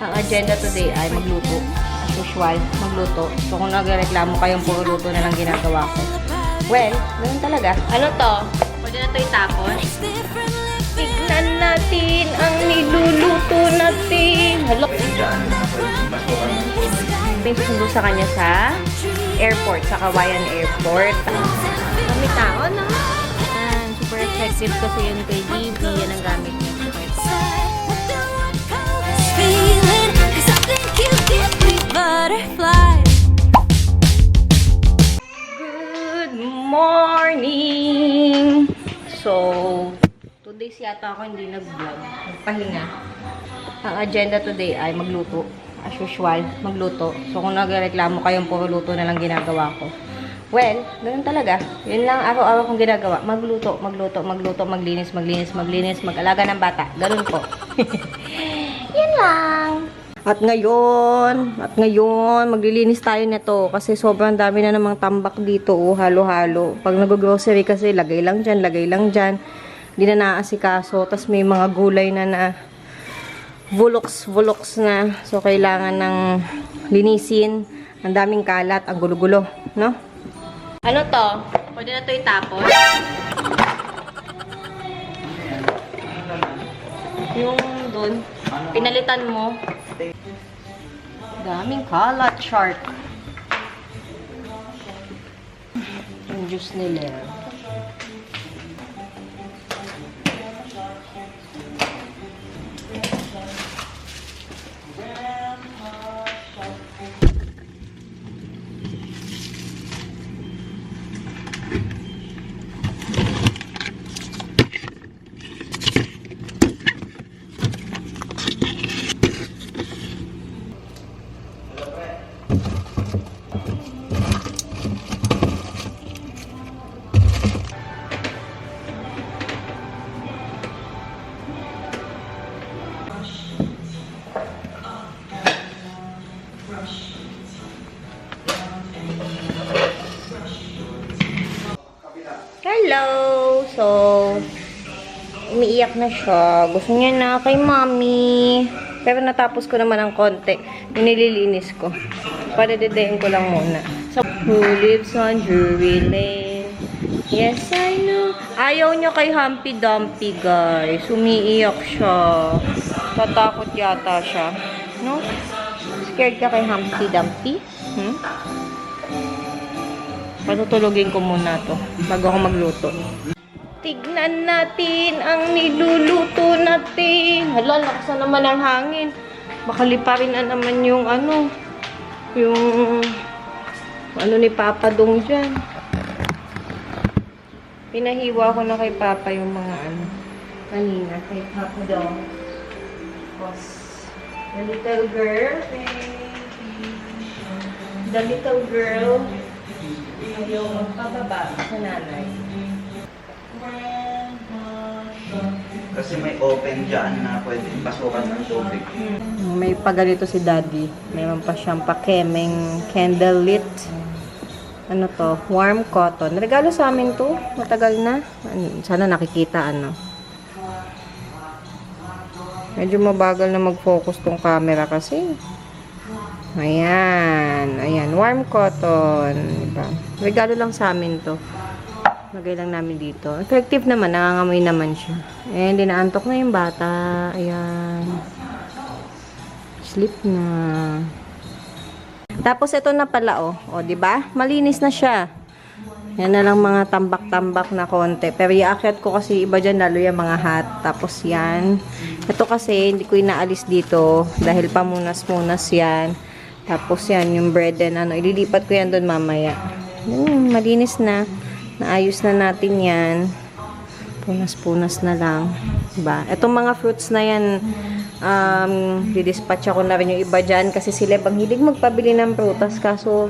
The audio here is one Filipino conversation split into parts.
Ang agenda today ay magluto. As usual, magluto. So kung nagreklamo kayong puro luto na lang ginagawa ko. Well, ganun talaga. Ano to? Pwede na to itapon? Tignan natin ang niluluto natin. Hello? May susundo sa kanya sa airport, sa Kawayan Airport. Kami tao na. Super effective kasi yun kay DB. Yan ang gamit niya. Good morning! So, 2 days yata ako hindi nag-vlog. Nagpahinga. Ang agenda today ay magluto. As usual, magluto. So, kung nagreklamo kayong puro luto na lang ginagawa ko. Well, ganun talaga. Yun lang araw-araw kong ginagawa. Magluto, magluto, magluto, maglinis, maglinis, maglinis, mag-alaga ng bata. Ganun po. Yan lang. At ngayon, maglilinis tayo nito kasi sobrang dami na namang tambak dito, halo-halo. Pag nag-grocery kasi, lagay lang dyan, lagay lang dyan. Hindi na naasikaso. Tapos may mga gulay na vulox na. So, kailangan ng linisin. Ang daming kalat, ang gulo-gulo, no? Ano to? Pwede na to itapon? Yung doon, pinalitan mo. Daming kalat, shark. Yung juice nila. Hello! So, umiiyak na siya. Gusto niya na kay mommy. Pero natapos ko naman ng konti. Yung nililinis ko. Padadedayin ko lang muna. So, who lives on Drury Lane? Yes, I know. Ayaw niya kay Humpy Dumpy, guys. Umiiyak siya. Tatakot yata siya. No? Scared ka kay Humpy Dumpy? Patutulogin ko muna to bago ako magluto. Tignan natin ang niluluto natin. Hala, lakas na naman ang hangin. Baka liparin na naman yung yung ni Papa Dong dyan. Pinahiwa ko na kay Papa yung mga kanina kay Papa Dong. Tapos, the little girl, yung magpababa sa nanay. Kasi may open dyan na pwedeng pasukan ng tubig. May pagalito si Daddy. Mayroon pa siyang pakemeng candle lit. Ano to? Warm cotton. Regalo sa amin to. Matagal na. Sana nakikita, Medyo mabagal na mag-focus tong camera kasi. Ayan. Ayan. Warm cotton. Diba? Regalo lang sa amin to. Lagay lang namin dito. Effective naman. Nangangamoy naman siya. Ayan. Dinaantok na yung bata. Ayan. Sleep na. Tapos ito na pala, O, diba? Malinis na siya. Yan na lang mga tambak-tambak na konti. Pero iakyat ko kasi iba dyan, lalo yung mga hat. Tapos yan. Ito kasi, hindi ko inaalis dito. Dahil pamunas-munas yan. Tapos yan, yung bread and ililipat ko yan doon mamaya. Malinis na. Naayos na natin yan. Punas-punas na lang. Diba? Itong mga fruits na yan, didispatch ako na rin yung iba dyan. Kasi sila bang hilig magpabili ng prutas. Kaso,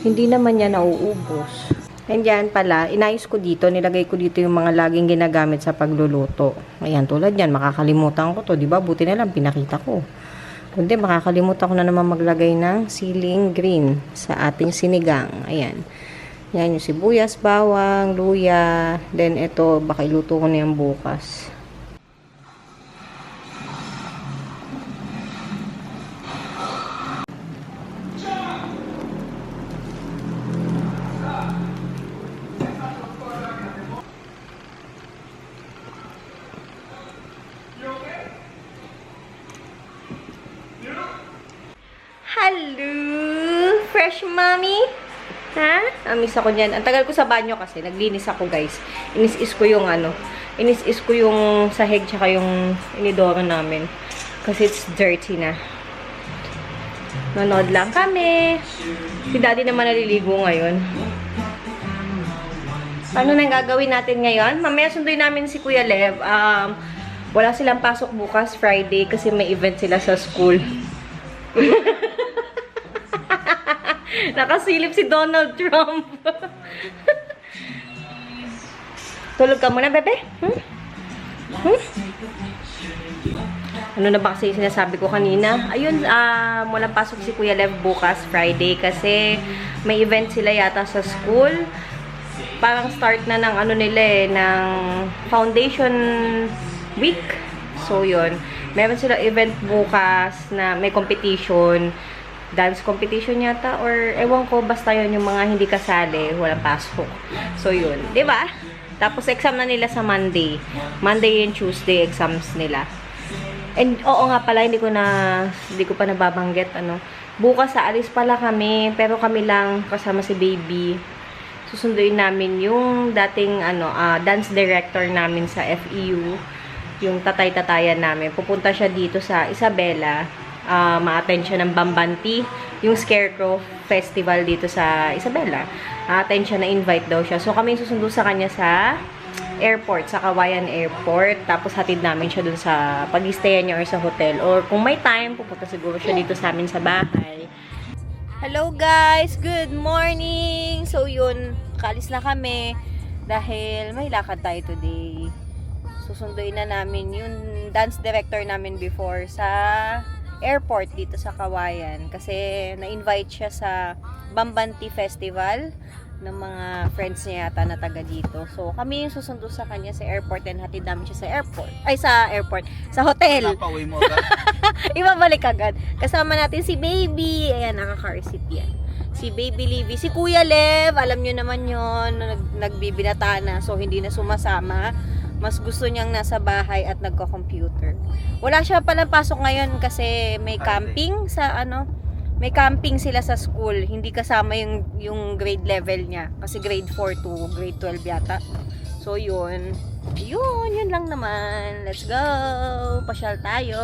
hindi naman yan nauubos. And yan pala, inayos ko dito. Nilagay ko dito yung mga laging ginagamit sa pagluluto. Ayan, tulad yan. Makakalimutan ko to. Diba? Buti na lang, pinakita ko. Kundi makakalimutan ko na naman maglagay ng siling green sa ating sinigang. Ayan. Yan yung sibuyas, bawang, luya. Then ito, baka iluto ko na yan bukas. Hello! Fresh mommy? Ha? Amiss ako niyan. Ang tagal ko sa banyo kasi. Naglinis ako, guys. Inis-is ko yung inis-is ko yung sahig tsaka yung inidoro namin. Kasi it's dirty na. Nanood lang kami. Si daddy naman naliligo ngayon. Ano nang gagawin natin ngayon? Mamaya sunduin namin si Kuya Lev. Wala silang pasok bukas, Friday, kasi may event sila sa school. Nakasilip si Donald Trump. Tulog ka muna, bebe? Ano na ba kasi sinasabi ko kanina? Ayun, walang pasok si Kuya Lev bukas, Friday, kasi may event sila yata sa school. Parang start na ng ano nila ng foundation week. So, yun. Meron sila event bukas na may competition. Dance competition yata. Or, ewan ko, basta yun yung mga hindi kasali. Walang pasok. So, yun. Diba? Tapos, exam na nila sa Monday. Monday and Tuesday exams nila. And, oo nga pala, hindi ko pa nababanggit, bukas sa alis pala kami, pero kami lang kasama si baby. Susunduin namin yung dating, dance director namin sa FEU, yung tatay-tatayan namin. Pupunta siya dito sa Isabela, ma-attend siya ng Bambanti, yung Scarecrow Festival dito sa Isabela. Ma-attend siya, na-invite daw siya. So, kami susundo sa kanya sa airport, sa Kawayan Airport. Tapos hatid namin siya dun sa pag-stayan niya or sa hotel. Or kung may time, pupunta siguro siya dito sa amin sa bahay. Hello guys! Good morning! So yun, kalis na kami dahil may lakad tayo today. Susunduin na namin yung dance director namin before sa airport dito sa Kawayan. Kasi na-invite siya sa Bambanti Festival ng mga friends niya yata na taga dito. So, kami yung susundo sa kanya sa airport and hatid namin siya sa airport. Ay, sa airport. Sa hotel. Napauwi mo agad? Ibabalik agad. Kasama natin si Baby. Ayan, nakaka-car seat yan. Si Baby Livy. Si Kuya Lev, alam nyo naman yun, nagbibinata na. So, hindi na sumasama. Mas gusto niyang nasa bahay at nagko-computer. Wala siya palang pasok ngayon kasi may camping sa may camping sila sa school. Hindi kasama yung grade level niya. Kasi grade 4 to grade 12 yata. So, yun. Yun lang naman. Let's go! Pasyal tayo.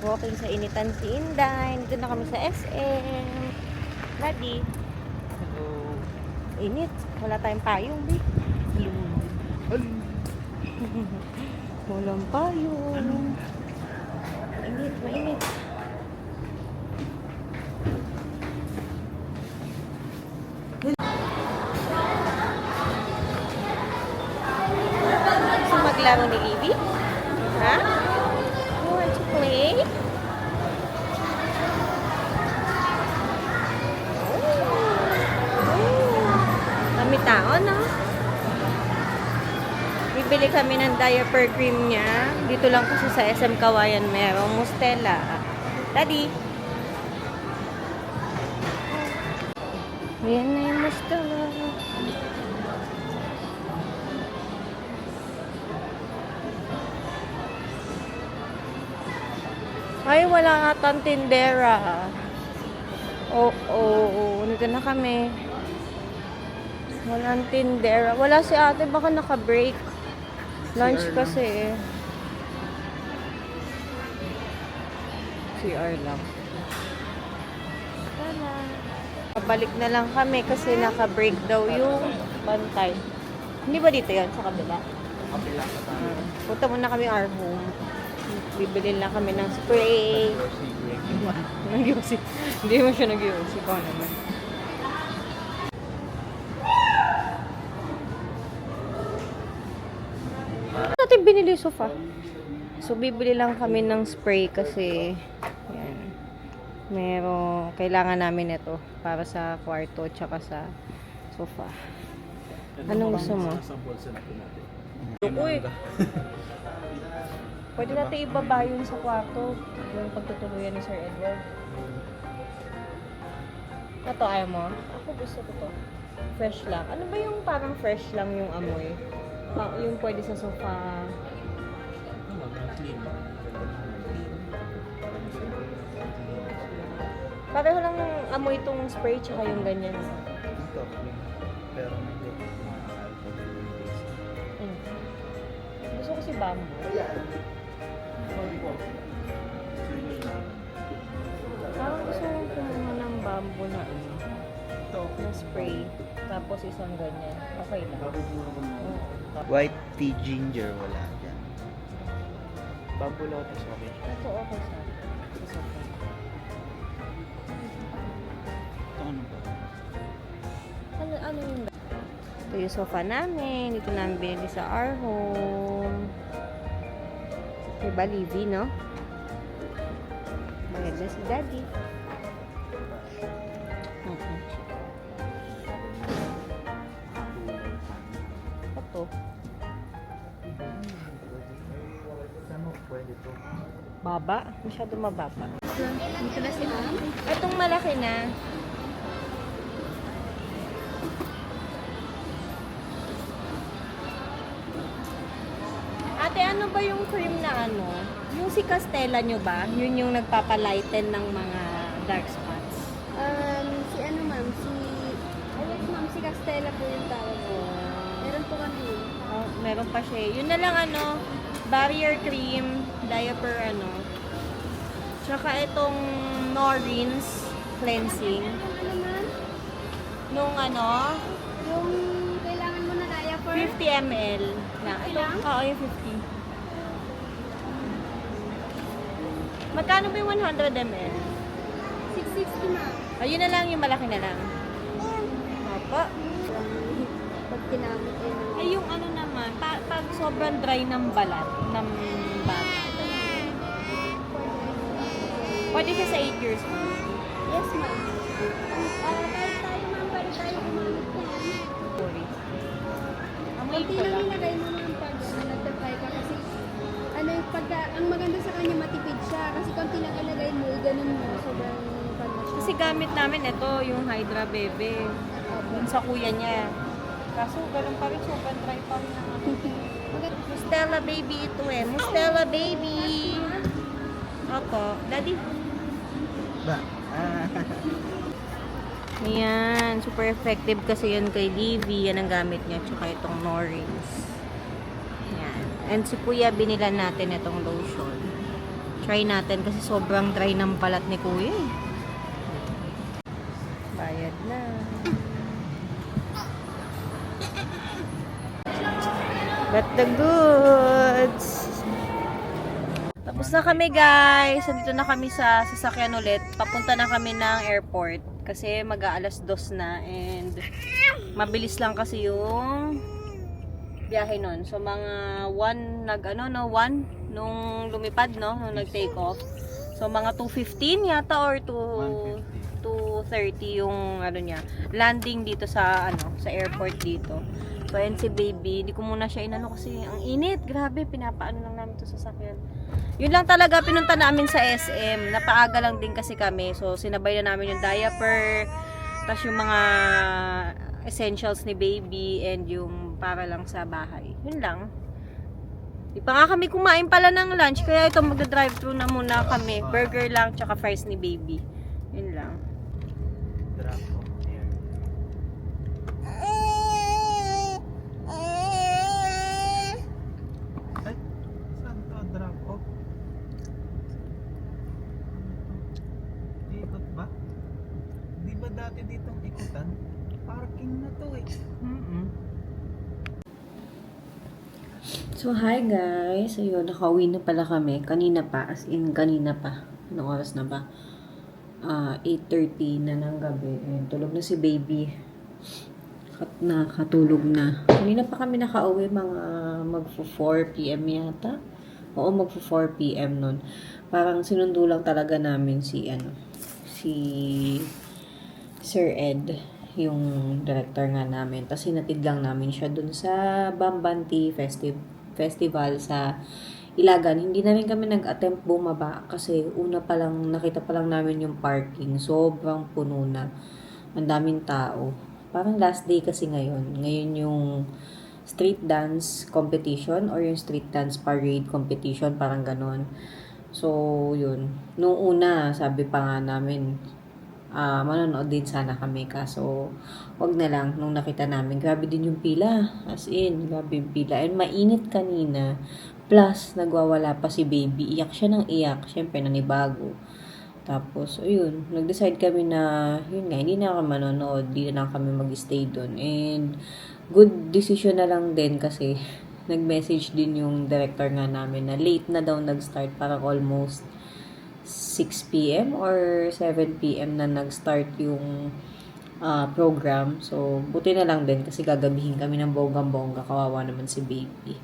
Walking sa initan si Inday. Dito na kami sa SM. Daddy. Hello. Init. Wala tayong payong, babe. Walang payong. Mainit, mainit. Gusto maglaro ni Livy? Ha? You want to play? Kami tao, no? Bibili kami ng diaper cream niya. Dito lang kasi sa SM Kawayan merong Mustela. Daddy! Ayan na yung Mustela. Ay, wala atang tindera. Oo. Nandito na kami. Walang tindera. Wala si ate, baka naka-break. Lunch kasi eh. CR lang. Tara. Pabalik na lang kami kasi naka-break daw yung bantay. Hindi ba dito yun? Sa kabila? Kapila ka tayo. Punta muna kami our home. Bibili lang kami ng spray. Nag-iusip. Hindi mo siya nag-iusip. Ikaw naman. Natin binili sofa. So, bibili lang kami ng spray kasi yan. Kailangan namin ito para sa kwarto tsaka sa sofa. Anong gusto mo? Uy! Pwede natin ibaba yun sa kwarto. Yung pagtutuluyan ni Sir Edward. Ito, ayaw mo? Ako gusto ko to. Fresh lang. Ano ba yung parang fresh lang yung amoy? Yung pwede sa sofa. clean. Pareho lang yung amoy itong spray tsaka yung ganyan. Ito, clean. Pero medyo ma-alcohol taste. Mm. Gusto ko si bamboo. Parang gusto ko kumuha ng bamboo na Ito, na spray. Tapos isang ganyan. Okay lang. Oo. White tea ginger, wala dyan. bamboo lotus, okay siya. Ito okay sa akin. Ito okay. Ito ano ba? Ano yung... Ito yung sofa namin. Dito namin binili sa our home. Diba, Livy, no? Bayad na si Daddy. Okay. Ito. Ano pwede to? Baba? Masyado mababa. Dito na si ma'am. Itong malaki na. Ate, ano ba yung cream na ano? Yung si Castella nyo ba? Yun yung nagpapalighten ng mga dark spots. Si ano ma'am, ayun ma'am, si Castella po yung tawag ko. Meron po kami. Oh, meron pa siya. Yun na lang ano, barrier cream, diaper ano. Tsaka itong Norins cleansing. Ano ma'am? Nung ano, Yung kailangan mo na diaper? 50 ml na. Ito, lang? oo, yung 50. Magkano ba yung 100 ml? 660 ma'am. Ayun na lang, yung malaki na lang. Opo. Pag kinamit yun. Ay, yung ano naman, pag sobrang dry ng balat, ng bata. Pwede siya sa 8 years old. Yes ma'am. Kahit tayo ma'am, pwede tayo gumamit yan. Sorry. Amoy Kunti ko lang lang. nilagay mo ma'am pag nag-try ka kasi ano yung pagka, ang maganda sa kanya matipid siya kasi konti lang ilagay mo, ganun mo, sobrang pag Kasi gamit namin ito, yung Hydra Bebe. Dun sa kuya niya. Kaso ganun pa rin, sobrang dry pa rin ng ano. Mustela baby ito eh. Mustela baby! Opo. Daddy. Ba? Ah. Ayan. Super effective kasi yun kay Livy. Yan ang gamit niya. Tsaka itong Norins. Ayan. And si Kuya, binilan natin itong lotion. Try natin kasi sobrang dry ng balat ni Kuya eh. Bayad na. But the goods. Tapos na kami guys. Nandito na kami sa sasakyan ulit. Papunta na kami ng airport. Kasi mag-aalas 2 na. And mabilis lang kasi yung biyahe nun. So mga 1 nung lumipad no, nung nag-take off. So mga 2:15 yata or 2:30 yung ano niya, landing dito sa sa airport dito. So and si baby, hindi ko muna siya inano kasi ang init, grabe, pinapaano lang namin to sa sakyan. Yun lang talaga pinunta namin sa SM. Napaaga lang din kasi kami. So sinabay na namin yung diaper, tas yung mga essentials ni baby and yung para lang sa bahay. Yun lang. Di pa nga kami kumain pala ng lunch, kaya ito magda-drive-thru na muna kami. Burger lang, tsaka fries ni baby. Yun lang. Drop off here. Ay, saan to drop off? Ikot ba? Di ba dati ditong ikutan? Parking na to eh. So, hi guys. Ayun, nakauwi na pala kami. Kanina pa, as in kanina pa. Anong oras na ba? 8:30 na ng gabi. Ayun, tulog na si baby. Nakatulog na. Kanina pa kami nakauwi, mga magpo-4 p.m. yata. Oo, magpo-4 p.m. nun. Parang sinundo lang talaga namin si Sir Ed, yung director nga namin. Tapos hinatid lang namin siya dun sa Bambanti Festival sa Ilagan. Hindi na rin kami nag-attempt bumaba kasi nakita pa lang namin yung parking. Sobrang puno na. Ang daming tao. Parang last day kasi ngayon. Ngayon yung street dance competition or yung street dance parade competition, parang ganon. So, yun. Nung una, sabi pa nga namin, manonood din sana kami. Kaso, wag na lang. Nung nakita namin, grabe din yung pila. As in, grabe yung pila. And mainit kanina. Plus, nagwawala pa si baby. Iyak siya ng iyak. Siyempre, nanibago. Tapos, ayun. Nag-decide kami na, yun nga, hindi na kami manonood. Hindi na lang kami mag-stay doon. And, good decision na lang din kasi nag-message din yung director nga namin na late na daw nag-start, parang almost 6 p.m. or 7 p.m. na nag-start yung program. So, buti na lang din kasi gagabihin kami ng bonggang-bongga. Kawawa naman si baby.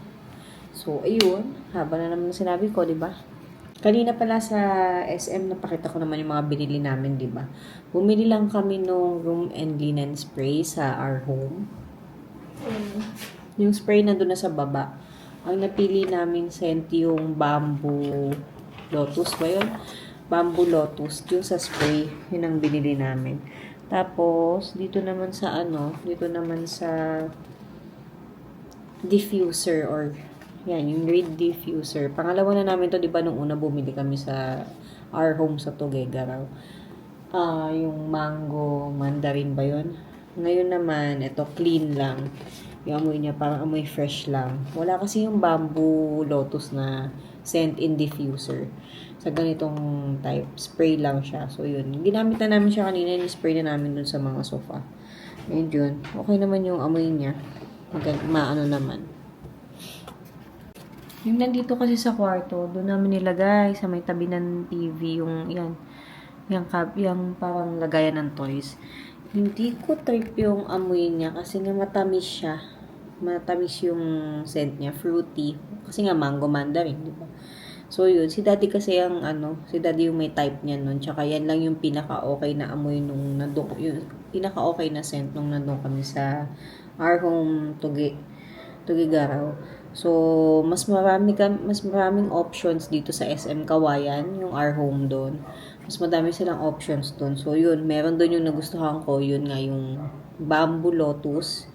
So, ayun. Haba na naman sinabi ko, di ba? Kanina pala sa SM, napakita ko naman yung mga binili namin, di ba? Bumili lang kami nung room and linen spray sa our home. Yung spray na doon na sa baba. Ang napili namin scent yung bamboo lotus ba yun? Bamboo lotus. Yung sa spray, yun ang binili namin. Tapos, dito naman sa dito naman sa diffuser or yan, yung reed diffuser. Pangalawa na namin to, di ba, nung una bumili kami sa our home sa Tuguegarao. Yung mango mandarin ba yun? Ngayon naman, ito clean lang. Yung amoy niya parang amoy fresh lang. Wala kasi yung bamboo lotus na scent in diffuser. Sa ganitong type, spray lang siya. So, yun. Ginamit na namin siya kanina. Ni-spray na namin dun sa mga sofa. And yun. Okay naman yung amoy niya. Maano naman. Yung nandito kasi sa kwarto, doon namin nilagay sa may tabi ng TV. Yung parang lagayan ng toys. Hindi ko trip yung amoy niya kasi nga matamis siya. Matamis yung scent niya, fruity. Kasi nga mango mandarin, di ba? So yun, si daddy kasi si daddy yung may type niya nun. Tsaka yan lang yung pinaka-okay na amoy nung nandun, yung pinaka-okay na scent nung nandun kami sa our home Tuguegarao. So, mas maraming options dito sa SM Kawayan, yung our home doon. Mas madami silang options doon. So, yun, meron doon yung nagustuhan ko, yun nga yung bamboo lotus.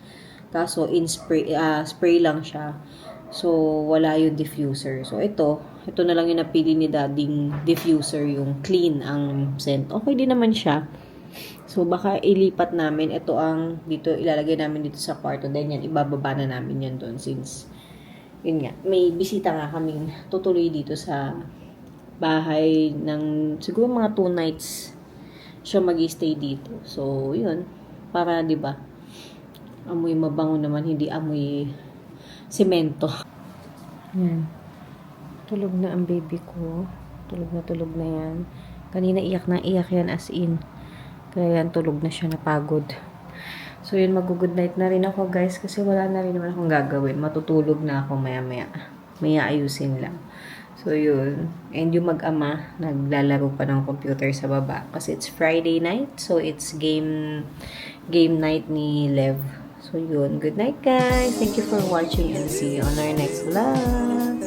Kaso, spray lang siya. So, wala yung diffuser. So, ito na lang yung napili ni dading diffuser, yung clean ang scent. Okay din naman siya. So, baka ilipat namin. Ito dito, ilalagay namin dito sa kwarto. Then yan, ibababa na namin yan doon since, yun nga, may bisita nga kaming tutuloy dito sa bahay ng, siguro mga 2 nights siya mag-stay dito. So, yun. Para, di ba, amoy mabango naman, hindi amoy semento. Yan. Tulog na ang baby ko. Tulog na yan. Kanina iyak yan as in. Kaya yan, tulog na siya, napagod. So, yun, mag-good night na rin ako, guys, kasi wala na rin naman akong gagawin. Matutulog na ako maya-maya. Maya ayusin lang. So, yun. And yung mag-ama, naglalaro pa ng computer sa baba. Kasi it's Friday night, so it's game night ni Lev. So, yun. Good night, guys. Thank you for watching and see you on our next vlog.